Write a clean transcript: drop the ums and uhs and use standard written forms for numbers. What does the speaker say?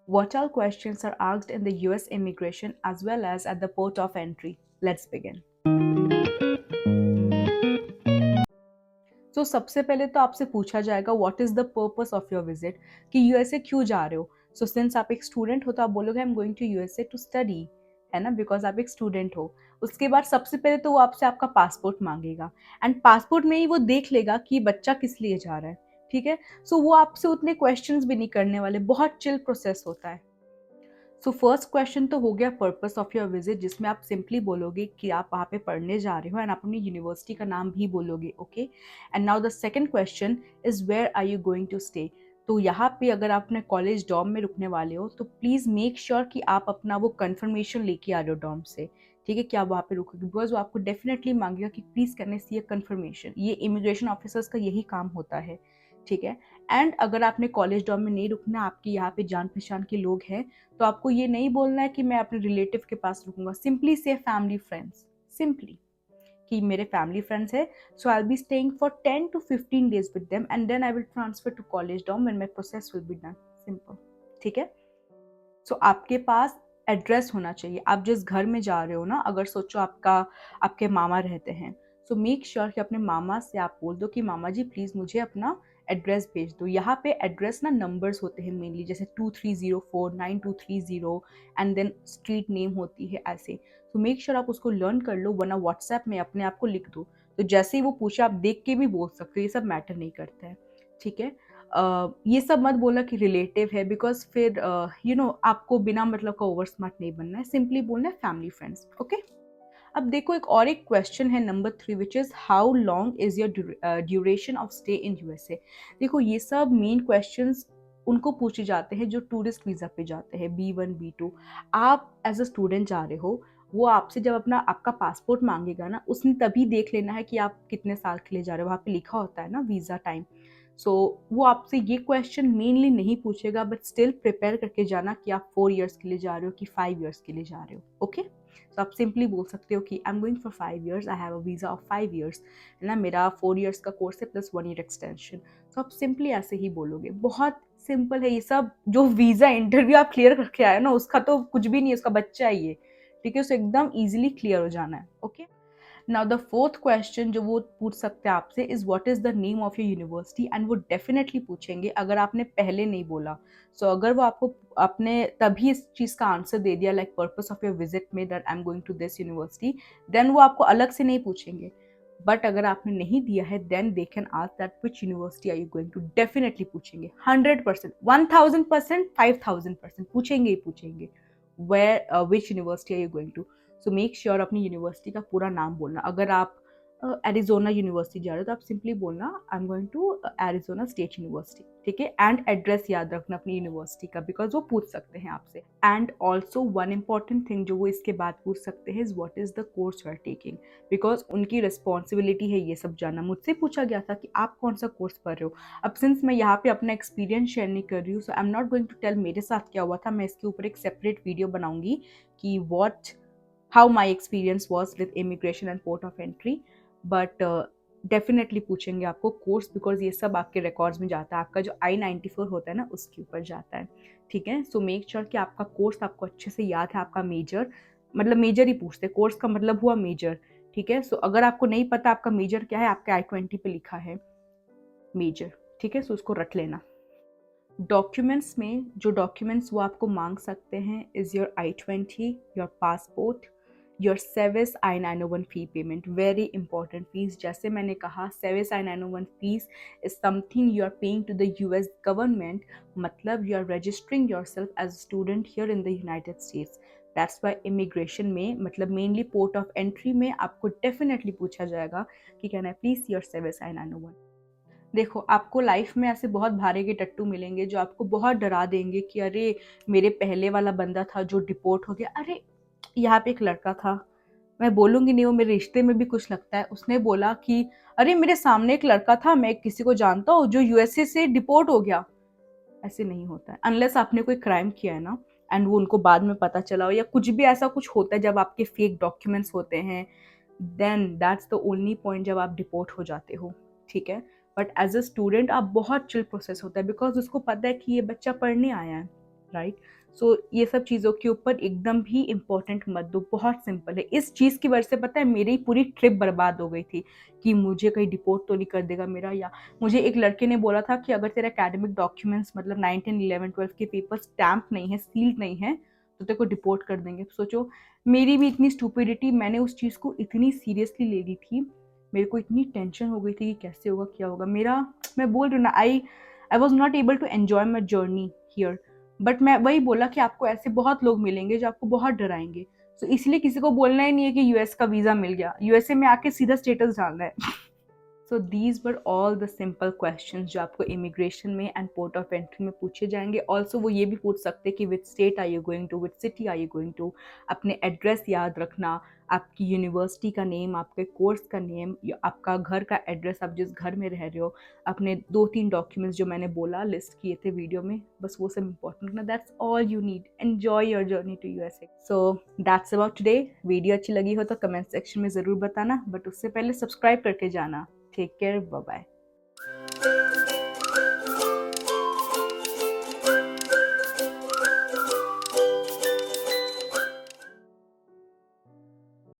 What all questions are asked in the US immigration as well as at the port of entry? Let's begin. तो सबसे पहले तो आपसे पूछा जाएगा what is the purpose of your visit, कि USA क्यों जा रहे हो. सो सिंस आप एक स्टूडेंट हो तो आप बोलोगे I am going to USA to study, है ना, बिकॉज आप एक स्टूडेंट हो. उसके बाद सबसे पहले तो वो आपसे आपका पासपोर्ट मांगेगा एंड पासपोर्ट में ही वो देख लेगा कि बच्चा किस लिए जा रहा है. ठीक है. सो वो आपसे उतने क्वेश्चंस भी नहीं करने वाले, बहुत चिल प्रोसेस होता है. सो फर्स्ट क्वेश्चन तो हो गया पर्पस ऑफ योर विजिट, जिसमें आप सिंपली बोलोगे कि आप वहाँ पे पढ़ने जा रहे हो एंड आप अपनी यूनिवर्सिटी का नाम भी बोलोगे. Okay. And now the second question is where are you going to stay. तो यहाँ पे अगर आप अपने कॉलेज डॉर्म में रुकने वाले हो तो प्लीज़ मेक श्योर कि आप अपना वो कन्फर्मेशन लेके आ रहे हो डॉर्म से. ठीक है, कि आप वहाँ पे रुकोगे, बिकॉज वो आपको डेफिनेटली मांगेगा कि प्लीज़ करने से ये कन्फर्मेशन, ये इमिग्रेशन ऑफिसर्स का यही काम होता है. ठीक है. एंड अगर आपने कॉलेज डॉर्म में नहीं रुकना, आपके यहाँ पे जान पहचान के लोग हैं, तो आपको ये नहीं बोलना है कि मैं अपने रिलेटिव के पास रुकूंगा. सिंपली से फैमिली फ्रेंड्स, सिंपली कि मेरे फैमिली फ्रेंड्स है, so I will be staying for 10 to 15 days with them and then I will transfer to college dorm when my process will be done. Simple. ठीक है. सो आपके पास address होना चाहिए. आप जिस घर में जा रहे हो ना, अगर सोचो आपके मामा रहते हैं, सो मेक श्योर कि अपने मामा से आप बोल दो कि मामा जी प्लीज़ मुझे अपना एड्रेस भेज दो. यहाँ पे एड्रेस ना नंबर्स होते हैं मेनली, जैसे 23049230 एंड देन स्ट्रीट नेम होती है ऐसे. तो मेक श्योर आप उसको लर्न कर लो, वरना व्हाट्सएप में अपने आप को लिख दो. तो जैसे ही वो पूछे आप देख के भी बोल सकते हो, ये सब मैटर नहीं करता है. ठीक है. ये सब मत बोलना कि रिलेटिव है, बिकॉज फिर आपको बिना मतलब का ओवर स्मार्ट नहीं बनना है. सिंपली बोलना है फैमिली फ्रेंड्स. ओके. अब देखो एक क्वेश्चन है number 3, which is how long is your duration of stay in USA. देखो ये सब मेन क्वेश्चंस उनको पूछे जाते हैं जो टूरिस्ट वीज़ा पे जाते हैं, B1 B2. आप एज अ स्टूडेंट जा रहे हो, वो आपसे जब आपका पासपोर्ट मांगेगा ना, उसने तभी देख लेना है कि आप कितने साल के लिए जा रहे हो. वहाँ पे लिखा होता है ना वीज़ा टाइम. सो वो आपसे ये क्वेश्चन मेनली नहीं पूछेगा, बट स्टिल प्रिपेयर करके जाना कि आप 4 years के लिए जा रहे हो कि 5 years के लिए जा रहे हो. ओके. तो आप सिंपली बोल सकते हो कि आई am going for 5 years, I have a visa of 5 years, है ना, मेरा 4 years का कोर्स है प्लस 1 year एक्सटेंशन. तो आप सिंपली ऐसे ही बोलोगे. बहुत सिंपल है ये सब. जो वीज़ा इंटरव्यू आप क्लियर करके आए ना, उसका तो कुछ भी नहीं है, उसका बच्चा है ये. ठीक है. उसे एकदम ईजिली क्लियर हो जाना है. Okay. Now the fourth question जो वो पूछ सकते हैं आपसे is what is the name of your university. And वो डेफिनेटली पूछेंगे अगर आपने पहले नहीं बोला. सो अगर वो आपने तभी इस चीज़ का आंसर दे दिया, like purpose of your visit में that I am going to this university, then वो आपको अलग से नहीं पूछेंगे. बट अगर आपने नहीं दिया है, then they can ask that which university are you going to. Definitely पूछेंगे. 100%, 1000%, 5000% पूछेंगे ही पूछेंगे. Where which university are you going to. So make sure अपनी यूनिवर्सिटी का पूरा नाम बोलना. अगर आप एरिजोना यूनिवर्सिटी जा रहे हो तो आप सिंपली बोलना I am going to Arizona State University. ठीक है. एंड एड्रेस याद रखना अपनी यूनिवर्सिटी का, बिकॉज वो पूछ सकते हैं आपसे. And also one important thing जो वो इसके बाद पूछ सकते हैं is what is the course you are taking, because उनकी रिस्पॉन्सिबिलिटी है ये सब जानना. मुझसे पूछा गया था कि आप कौन सा कोर्स पढ़ रहे हो. अब सिंस मैं यहाँ पे अपना एक्सपीरियंस शेयर नहीं कर रही हूँ, so I am not going to tell मेरे साथ क्या हुआ था. मैं इसके ऊपर एक सेपरेट वीडियो बनाऊंगी कि how my experience was with immigration and port of entry. But definitely पूछेंगे आपको कोर्स, बिकॉज ये सब आपके रिकॉर्ड्स में जाता है. आपका जो I-94 होता है ना, उसके ऊपर जाता है. ठीक है. सो मेक श्योर कि आपका कोर्स आपको अच्छे से याद है. आपका मेजर, मतलब मेजर ही पूछते हैं, कोर्स का मतलब हुआ मेजर. ठीक है. सो अगर आपको नहीं पता आपका मेजर क्या है, आपके I-20 पे लिखा है मेजर. ठीक है. सो उसको रख लेना. डॉक्यूमेंट्स में जो डॉक्यूमेंट्स वो आपको मांग सकते हैं is your I-20, your passport, your SEVIS I-901 fee payment. Very important fees. जैसे मैंने कहा, SEVIS I-901 fees is something you are paying to the US government. मतलब you are registering yourself as student here in the United States. That's why immigration में, मतलब mainly port of entry में, आपको definitely पूछा जाएगा कि can I please your SEVIS I-901. देखो आपको लाइफ में ऐसे बहुत भारे के टट्टू मिलेंगे जो आपको बहुत डरा देंगे कि अरे मेरे पहले वाला बंदा था जो डिपोर्ट हो गया. अरे यहाँ पे एक लड़का था, मैं बोलूँगी नहीं, वो मेरे रिश्ते में भी कुछ लगता है, उसने बोला कि अरे मेरे सामने एक लड़का था, मैं किसी को जानता हूँ जो यूएसए से डिपोर्ट हो गया. ऐसे नहीं होता है अनलेस आपने कोई क्राइम किया है ना, एंड वो उनको बाद में पता चला हो, या कुछ भी ऐसा कुछ होता है जब आपके फेक डॉक्यूमेंट्स होते हैं, then that's the only point जब आप डिपोर्ट हो जाते हो. ठीक है. बट एज अ स्टूडेंट आप बहुत चिल प्रोसेस होता है, बिकॉज उसको पता है कि ये बच्चा पढ़ने आया है. राइट। सो ये सब चीज़ों के ऊपर एकदम भी इम्पोर्टेंट मत दो, बहुत सिंपल है। इस चीज़ की वजह से पता है मेरी पूरी ट्रिप बर्बाद हो गई थी कि मुझे कहीं डिपोर्ट तो नहीं कर देगा मेरा, या मुझे एक लड़के ने बोला था कि अगर तेरा एकेडमिक डॉक्यूमेंट्स मतलब 9, 10, 11, 12 के पेपर स्टैम्प नहीं है, सील्ड नहीं है, तो तेरे को डिपोर्ट कर देंगे। सोचो मेरी भी इतनी स्टूपिडिटी, मैंने उस चीज़ को इतनी सीरियसली ले ली थी, मेरे को इतनी टेंशन हो गई थी कि कैसे होगा क्या होगा मेरा। मैं बोल रही हूँ ना, I was not able to enjoy my journey here. But मैं वही बोला कि आपको ऐसे बहुत लोग मिलेंगे जो आपको बहुत डराएंगे, तो इसलिए किसी को बोलना ही नहीं है कि यूएस का वीजा मिल गया, यूएसए में आके सीधा स्टेटस डालना है। So these were all the simple question जो आपको इमिग्रेशन में एंड पोर्ट ऑफ एंट्री में पूछे जाएंगे। ऑल्सो वो ये भी पूछ सकते हैं कि which state are you going to, which city are you going to, अपने एड्रेस याद रखना, आपकी यूनिवर्सिटी का नेम, आपके कोर्स का नेम, आपका घर का एड्रेस, आप जिस घर में रह रहे हो, अपने 2-3 डॉक्यूमेंट्स जो मैंने बोला लिस्ट किए थे वीडियो में, बस वो सब इंपॉर्टेंट ना। That's all you need. Enjoy your journey to USA. So that's about today. Video अच्छी लगी हो तो कमेंट सेक्शन में ज़रूर बताना, बट उससे पहले सब्सक्राइब करके जाना। Take care. Bye bye.